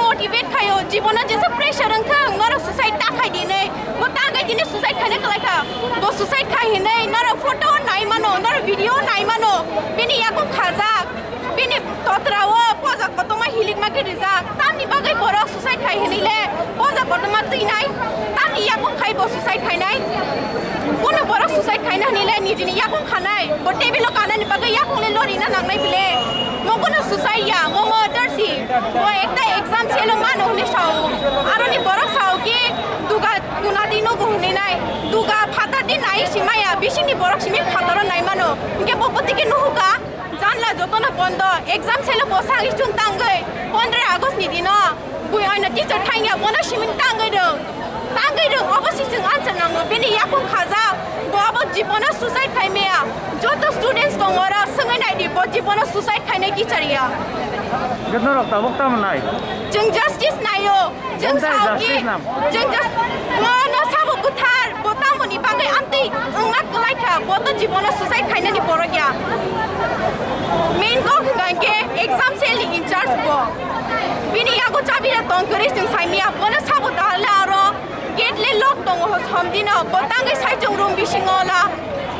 Motivate खायो जीवन जैसे प्रेशर अंका नर सुसाइड ता खाई दिने वो तांगे दिने सुसाइड खाने कलाई था वो सुसाइड खाई हिने नर फोटो नाई मानो नर वीडियो नाई मानो बिनी याको खाजा बिनी तोतराव पोजा कतमा हिलिक मा के रिजा तामनि बागै बरो सुसाइड खाई हिनेले पोजा कतमा तैनाय तामनि याको खाई बो सुसाइड खाइनाय कोनो बरो सुसाइड खाइना हिनेले निजिनि याको खानाय बो टेबिलो कानानि बागै याको ले लरिना नांनाय बिले मगोनो सुसाइड या ममो दर्सी वो एकटा एग्जाम सेलो मानो हुने साव आरोनि बरक साव कि दुगा गुना दिनो गुने नाय दुगा फाता दिन नाय सिमाया बिसिनि बरक सिमि फातारो नाय मानो इनके बपति के नुहुका जानला जतन बन्द एग्जाम सेलो बसागि चुन तांगै 15 आगस्ट नि दिनो बुय आइना टीचर थाइया वना सिमिन तांगै दो अबसि जों आन्सार नांगो बेनि याको खाजा बो जीवन सुसाइड खाइमेया जत स्टुडेन्ट्स दङ र सोङै नायदि बो जीवन सुसाइड खाइनाय टिचारिया गदनो रक्ता बक्ता मोननाय जों जस्टिस नायो जों सावकि जों जस्ट न साबो बुथार बोतामनि बागै आन्ति अंगा गलायथा बो जीवन सुसाइड खाइनानि बरगया मेन गो गंगे एग्जाम सेल इंचार्ज बो बिनि यागो चाबिरा तंगरे जों साइमिया बनो साबो दाला आरो गेटले लक दङ हमदिनो बोतांगै साइजों रूम बिसिङला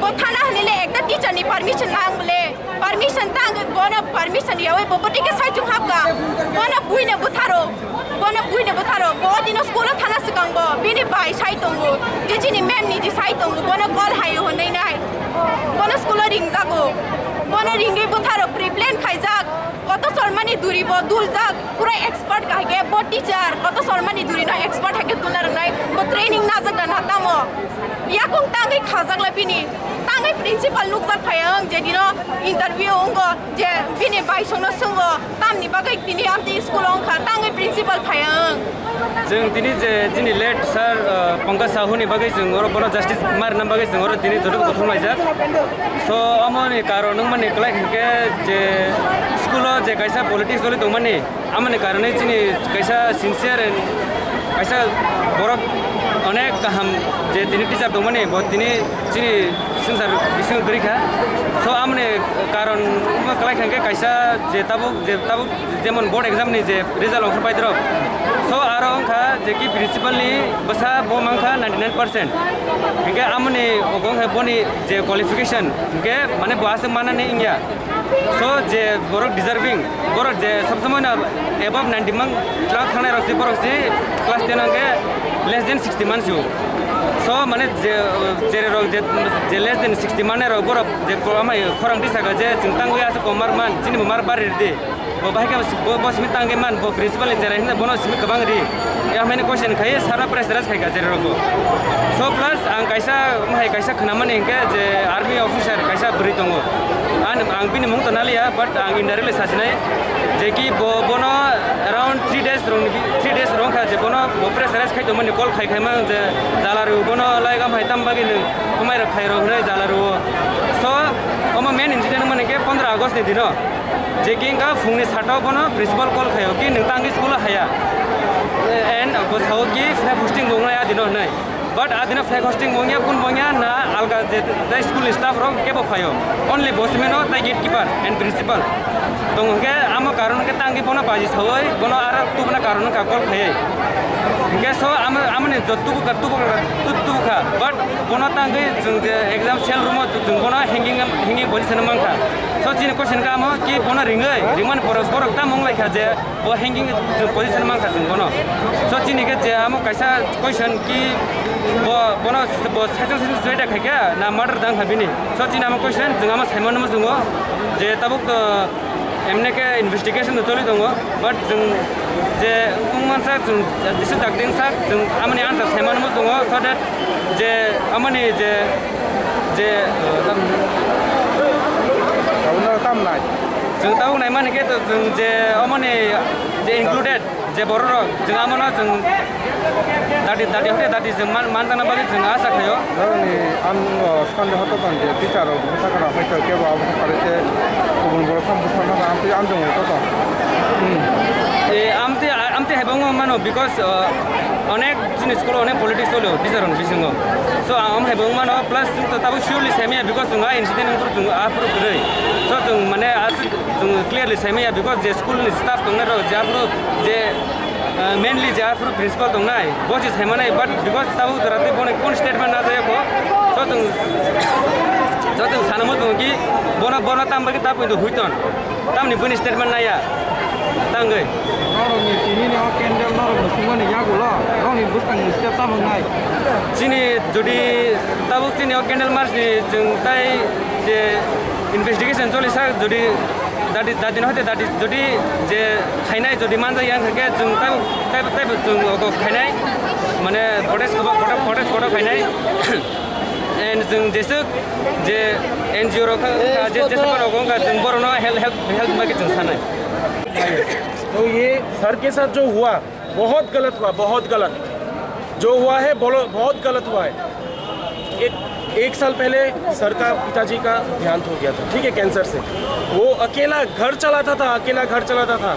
बोथाना हनेले एकटा टीचरनि परमिशन नांगले परमिशन तांग बनो परमिशन यावे बपति के साइजों हाबगा बनो बुइने बुथारो बो दिनो स्कुल थाना सिगांबो बिनि बाय साइड दङ जेजिनि मेम नि साइड दङ बनो कल हायो होनै नाय बनो स्कुल रिंग जागो बनो रिंगे बुथारो प्रिप्लेन खाइजाक कत सरमानि दुरिबो दुलजाक पुरा एक्सपर्ट कागे बो टीचर कत सरमानि दुरिना एक्सपर्ट हाके दुलार नाय बो ट्रेनिंग नाजाक ना तामो याकुं तांगै खाजाकला बिनि तांगै प्रिन्सिपल नुकजाक फायं जेदिनो इंटरव्यू अंगो जे बिनि बायसनो संगो तामनि बागै बिनि आमति स्कुल अंखा तांगै प्रिन्सिपल फायं जों दिनै जे दिनै लेट सार पंकज साहुनि बागै जों अर बनो जस्टिस मारना बागै जों अर दिनै जदो गथुमायजाक सो अमनि कारण माने क्लाइक के जे स्कुल जे कैसा पॉलिटिक्स चले दंमाने आमनि कारणे दिनै कैसा सिनसियर कैसा बरक अनेक गाहाम जे दिनै टीचर दंमाने बहुत दिनै दिनै संसार बिसिं गरिखा सो आमनि कारण क्लाइक के कैसा जे ताबुक जेमन बोर्ड एग्जाम नि जे रिजल्ट ओंखारबाय द्रब सो आरो अंखा जे कि प्रिन्सिपल नि बसा बो मांखा 99% इनके आमनि ओगं बनि जे क्वालिफिकेशन इनके माने बासे मानाने इंगिया सो जे बरक डिजर्विंग बरक जे सब समय ना एबव 90 मांग ट्राक थाने रसि बरक से क्लास 10 अंगे लेस देन 60 मानसु सो माने जे रक जे लेस देन 60 माने रक बरक जे प्रमाय खरंग दिसागा जे चिंतांगो यासे कमार मान चिनि मार बारि दे बो बाहाय का बो स्मित तांगे मान बो प्रिन्सिपल जेरै हिने बनो स्मित गोबां रि या माने क्वेश्चन खाय सारा प्रेसारास खायगा जेरै रको सो प्लस आं कैसा खनामाने इनके जे आर्मी ऑफिसर कैसा बरि दङो आं बिनि मुं तनालिया बाट आं इनडाइरेक्टली साजिनाय जे कि बनो अराउंड 3 days रंखा जे बनो प्रेसारास खायदो माने कल खायखायमा जे जालारु बनो लाइक आम हायताम बागि नों खमायरा खायरो होनै जालारु सो अमा मेन इन्सिडेंट माने के 15 आगस्ट नि दिनो जे कि इनका फुंनि 7 बनो प्रिन्सिपल कल खायो कि नों तांगि स्कुल हाया एंड बसाव कि फ्लैग होस्टिंग गंया दिनो नै बट आदिना फ्लैग होस्टिंग गंया कुन गंया ना अलगा जे स्कुल स्टाफ रो केबो फायो ओनली बसमेनो ताइ गेट कीपर एंड प्रिन्सिपल दङ के आम कारण के तांगि बनो बाजि सवै बनो आरो तुबना कारण का कल खायै इनके सो आमने तुबु खा बट बनो तांगि जों जे एग्जाम सेल रूम जों बनो हैंगिंग पोजीशन मांखा सो जिन क्वेश्चन का आमो कि बनो रिंगन बरक ता मंग लाइखा जे बो हैंगिंग पोजीशन मांखा जों बनो सो जिन के जे आमो कैसा क्वेश्चन कि बनो साइजों जुइदा खायगा ना मर्डर दां हाबिनि सो जिन आमो क्वेश्चन जों आमो साइमन मजुङो जे ताबुक एमने के इन्वेस्टिगेशन चलि दङ बट जों जे उमनसा जों दिस दागदिं सा जों आमनि आन्सार साइमन मजुङो सो दैट जे आमनि जे तामनाय जों ताउनाय माने के जों जे आमनि जे इनक्लुडेड जे बर' जों आमनो जों दादी होते दादी जों मान जाना बागै जों आसा खायो जोंनि आं साननो हाथ'दों जे टिचाराव बुथारग्रा हयथ' केबा बुथारैसे गुबुन बर'फ्रा बुथारना आमफ्राय आमजों हयथ' आमते हाइबांगो मानो बिकज अनेक जिनिस स्कुलाव अनेक पलिटिक्स चलो टिचारन बिजोङो सो आम हाइबांगो मानो प्लास जों ताबो शिवरलि साइमिया बिकज जोंहा इन्सिडेन्ट नंगौ जों आफुर गरै सो जों माने जों क्लियरलि साइमिया बिकज जे स्कुलनि स्टाफ दंना र जे आफुर जे मेनलि जे आफुर प्रिन्सिपाल दंनाय बस इज हाइमानाय बाट बिकज ताबो जराते बने कोन स्टेटमेन्ट ना जायाखो सो जों सानमो दं कि बना तामबागि तापइदो हुइतन तामनि बनि स्टेटमेन्ट नाया तांगै नरमनि तिनिनियाव केन्डेल नरमनो सुंगानि यागुल गावनि बुस्थांनि स्टेप तामनाय जिनि जुदि ताबुक तिनियाव केन्डेल मार्चनि जों ताइ जे इनभेस्टिगेसन चलिसा जुदि दादिन हते दादि जुदि जे खायनाय जुदि मानजायो आंखो जों ताइब जों खायनाय माने फटेज कट खायनाय एन्ड जों जेसे जे एनजिअ जेसे बाराव जों बर'नो हेल्प मागे जों सानाय तो ये सर के साथ जो हुआ बहुत गलत हुआ, बहुत गलत जो हुआ है बहुत गलत हुआ है। एक साल पहले सर का पिताजी का देहांत हो गया था, ठीक है, कैंसर से। वो अकेला घर चलाता था।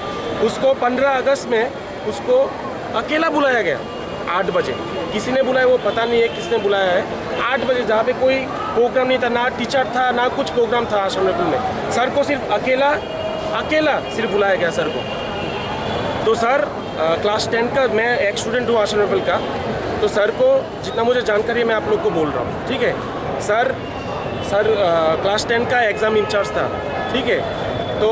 उसको 15 अगस्त में उसको अकेला बुलाया गया 8 बजे। किसी ने बुलाया वो पता नहीं है किसने बुलाया है। 8 बजे जहाँ पे कोई प्रोग्राम नहीं था, ना टीचर था ना कुछ प्रोग्राम था आश्रम में। सर को सिर्फ अकेला सिर्फ बुलाया गया सर को। तो सर क्लास 10 का, मैं एक स्टूडेंट हूँ आश्रम लेवल का, तो सर को जितना मुझे जानकारी है मैं आप लोग को बोल रहा हूँ, ठीक है। सर क्लास 10 का एग्ज़ाम इंचार्ज था, ठीक है। तो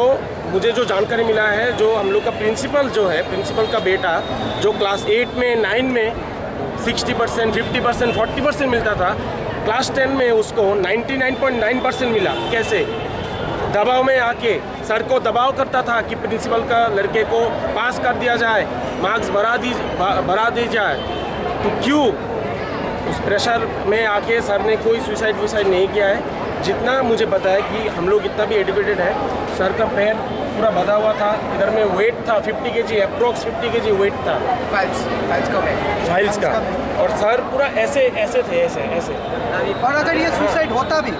मुझे जो जानकारी मिला है, जो हम लोग का प्रिंसिपल जो है, प्रिंसिपल का बेटा जो क्लास 8 में 9 में 60%, 50%, 40% मिलता था, क्लास 10 में उसको 99.9% मिला। कैसे? दबाव में आके सर को दबाव करता था कि प्रिंसिपल का लड़के को पास कर दिया जाए, मार्क्स बढ़ा दी जाए। तो क्यों उस प्रेशर में आके सर ने कोई सुसाइड नहीं किया है। जितना मुझे पता है कि हम लोग इतना भी एजुकेटेड है, सर का पैर पूरा बंधा हुआ था, इधर में वेट था 50 kg, अप्रोक्स 50 kg वेट था फाइल्स का। और सर पूरा ऐसे थे, ऐसे। और अगर ये सुसाइड होता भी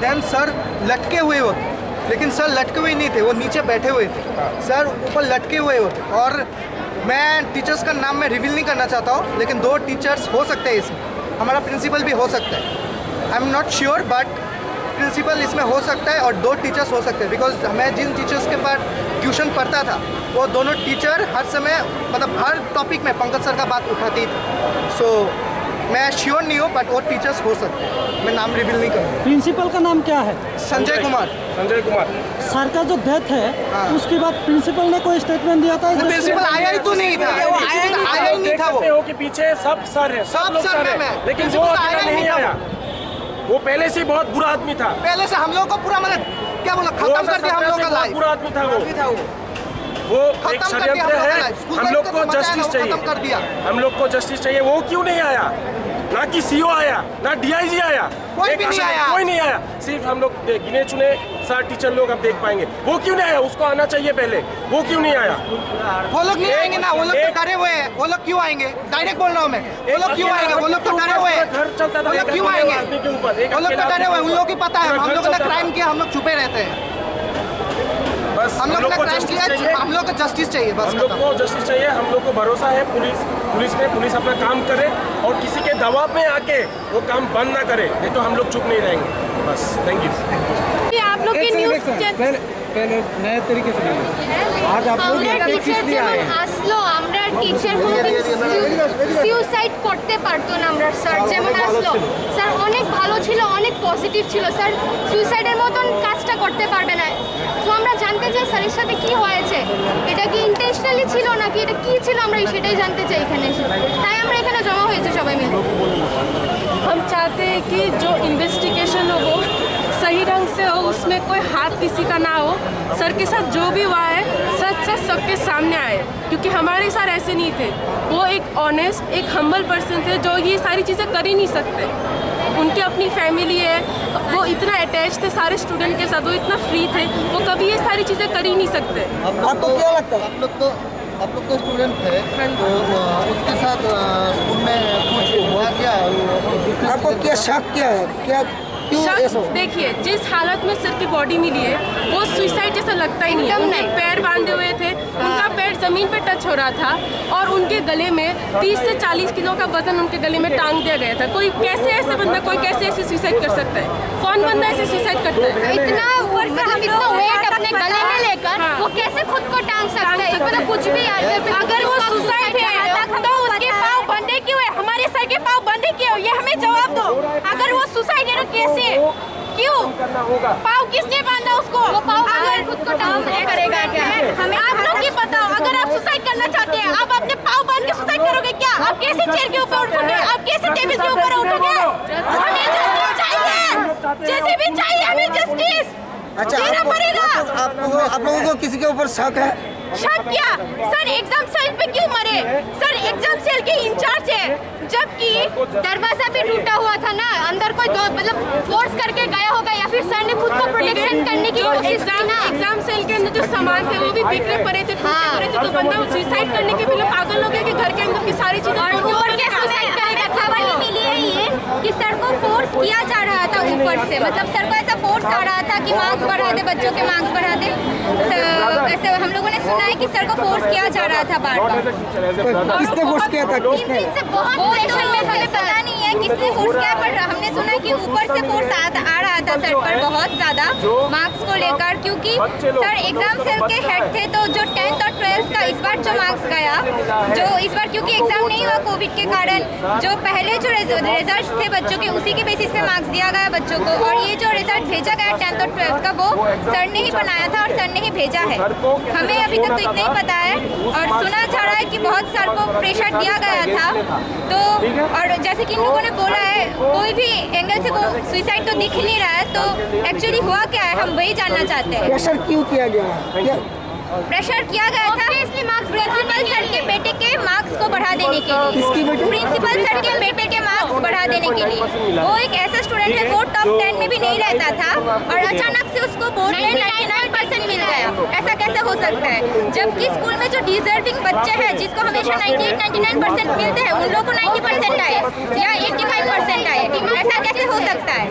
देन सर लटके हुए होते, लेकिन सर लटके हुए नहीं थे, वो नीचे बैठे हुए थे। सर ऊपर लटके हुए होते। और मैं टीचर्स का नाम मैं रिवील नहीं करना चाहता हूँ, लेकिन 2 टीचर्स हो सकते हैं इसमें। हमारा प्रिंसिपल भी हो सकता है, I am not sure, but principle इसमें हो सकता है और 2 टीचर्स हो सकते हैं। बिकॉज मैं जिन टीचर्स के पास ट्यूशन पढ़ता था, वो दोनों टीचर हर समय मतलब हर टॉपिक में पंकज सर का बात उठाती थी। सो मैं श्योर नहीं हूँ, बट वो टीचर्स हो सकते हैं। मैं नाम रिवील नहीं करूँगा। प्रिंसिपल का नाम क्या है? संजय कुमार। सर का जो डेथ है, उसके बाद प्रिंसिपल ने कोई स्टेटमेंट दिया था? प्रिंसिपल आया ही तो नहीं था, आया ही नहीं था वो। हो कि पीछे सब सर है, सब लोग सर है, लेकिन वो अकेला नहीं आया। वो पहले से बहुत बुरा आदमी था। पहले से हम लोग को पूरा मतलब क्या बोला, खत्म कर दिया हम लोग का लाइफ। बुरा आदमी था वो एक षड्यंत्र है। हम लोग को जस्टिस चाहिए, हम लोग को जस्टिस चाहिए। वो क्यों नहीं आया? ना कि सीओ आया, ना डीआईजी आया, कोई भी नहीं आया। सिर्फ हम लोग गिने चुने 7 टीचर लोग अब देख पाएंगे। वो क्यों नहीं आया? उसको आना चाहिए पहले। वो क्यों नहीं आया? वो लोग नहीं आएंगे ना, वो लोग तो डरे हुए हैं। वो लोग क्यों आएंगे? डायरेक्ट बोल रहा हूँ मैं, वो लोग क्यों आएंगे? वो लोग तो डरे हुए हैं। घर चलता था, वो लोग क्यों आएंगे? आदमी के ऊपर वो लोग तो डरे हुए हैं। उन लोगों की पता है हम लोगों ने क्राइम किया, हम लोग छुपे रहते हैं। बस हम लोग ने क्राइम किया, हम लोग को जस्टिस चाहिए। बस हम लोग को जस्टिस चाहिए। हम लोग को भरोसा है पुलिस पे। पुलिस अपना काम करे और किसी के दबाव में आके वो काम बंद ना करे, नहीं तो हम लोग चुप नहीं रहेंगे। बस, थैंक यू। आप लोग की न्यूज़ पहले नए तरीके से आज आप लोग टीचर যেমন আসলো, আমরা টিচার সুইসাইড করতে পারতো না। আমরা স্যার যেমন আসলো, স্যার অনেক ভালো ছিল, অনেক পজিটিভ ছিল। স্যার সুইসাইডের মতন কাজটা করতে পারবে না। তো আমরা জানতে চাই স্যারের সাথে কি হয়েছে, এটা কি ইন্টেনশনালি ছিল নাকি এটা কি ছিল, আমরা সেটাই জানতে চাই এখানে। তাই আমরা এখানে জমা হয়েছে সবাই মিলে। हम चाहते हैं कि जो इन्वेस्टिगेशन हो सही ढंग से हो, उसमें कोई हाथ किसी का ना हो। सर के साथ जो भी हुआ है सच सबके सामने आए, क्योंकि हमारे साथ ऐसे नहीं थे। वो एक ऑनेस्ट, एक हम्बल पर्सन थे जो ये सारी चीज़ें कर ही नहीं सकते। उनकी अपनी फैमिली है, वो इतना अटैच थे सारे स्टूडेंट के साथ, वो इतना फ्री थे, वो कभी ये सारी चीज़ें कर ही नहीं सकते। आपको क्या लगता है? आप लोग तो आप लोग तो स्टूडेंट थे तो उसके साथ स्कूल में कुछ हुआ क्या? आपको क्या शक क्या है? क्या क्यों ऐसा शक हुआ? देखिए, जिस हालत में सर की बॉडी मिली है वो सुसाइड जैसा लगता ही नहीं है। उनके पैर बांधे हुए थे, उनका पैर जमीन पे टच हो रहा था और उनके गले में 30 से 40 किलो का वजन उनके गले में टांग दिया गया था। कोई कैसे ऐसे बंदा, कोई कैसे ऐसे सुसाइड कर सकता है? कौन बंदा ऐसे सुसाइड करता है? इतना ऊपर से हम इतना वेट अपने गले में लेकर वो कैसे खुद को टांग सकते हैं? मतलब कुछ भी अगर वो सुसाइड है तो उसके पाँव बंधे क्यों है? हमारे सर के पाँव बंधे क्यों? ये हमें जवाब दो। अगर वो सुसाइड है तो कैसे? क्यों? पाँव किसने बांधा उसको? अगर खुद को टांग करेगा क्या? हमें आप लोग ये बताओ, अगर आप सुसाइड करना चाहते हैं, आप अपने पाँव बांध के सुसाइड करोगे क्या? आप कैसे चेयर के ऊपर उठोगे? आप कैसे टेबल के ऊपर उठोगे? हमें जस्टिस चाहिए, जैसे भी चाहिए हमें जस्टिस देना पड़ेगा। आप लोगों को किसी के ऊपर शक है? शक क्या? सर एग्जाम सेल पे क्यों मरे? सर एग्जाम सेल के इंचार्ज है, जबकि दरवाजा भी टूटा हुआ था ना, अंदर कोई मतलब फोर्स करके गया होगा या फिर सर ने खुद को प्रोटेक्शन करने की जो कोशिश की ना। एग्जाम सेल के अंदर जो सामान थे वो भी बिखरे पड़े थे, टूटे पड़े थे, तो बंदा सुसाइड करने के लिए पागल हो गया कि घर के अंदर की सारी चीजें और ऊपर के सुसाइड करेगा। खबर ही मिली है ये कि सर को फोर्स किया जा रहा था ऊपर से, मतलब सर को ऐसा फोर्स आ रहा था कि मार्क्स बढ़ा दे, बच्चों के मार्क्स बढ़ा दे। ऐसे हम लोगों ने सुना है कि सर को फोर्स किया जा रहा था बार बार। किसने फोर्स किया था? किसने? से बहुत प्रेशर में हमें पता नहीं है किसने फोर्स किया, पर हमने सुना है कि ऊपर से फोर्स आ रहा था सर पर बहुत ज्यादा मार्क्स को लेकर, क्योंकि सर एग्जाम सेल के हेड थे। तो जो 10th और 12th का इस बार जो मार्क्स गया, जो इस बार क्योंकि एग्जाम नहीं हुआ कोविड के कारण, जो पहले जो रिजल्ट थे बच्चों के उसी के बेसिस पे मार्क्स दिया गया बच्चों को, और ये जो रिजल्ट भेजा गया 10th और 12th का वो सर ने ही बनाया था और सर ने ही भेजा है। हमें अभी तक तो इतना ही पता है और सुना जा रहा है कि बहुत सर को प्रेशर दिया गया था। तो और जैसे कि इन लोगों ने बोला है, कोई भी एंगल से वो सुसाइड तो दिख ही नहीं रहा है, तो एक्चुअली हुआ क्या है हम वही जानना चाहते हैं। प्रेशर क्यों किया गया? प्रेशर किया गया था प्रिंसिपल सर के बेटे के मार्क्स को बढ़ा देने के लिए। प्रिंसिपल सर के बेटे के मार्क्स बढ़ा देने के लिए। वो एक ऐसा स्टूडेंट है वो टॉप 10 में भी नहीं रहता था और अचानक से उसको बोर्ड में 99% मिल गया। ऐसा कैसे हो सकता है? जबकि स्कूल में जो डिजर्विंग बच्चे हैं जिसको हमेशा 98-99% मिलते हैं, उन लोगों को 90% आए या 85% आए, ऐसा कैसे हो सकता है?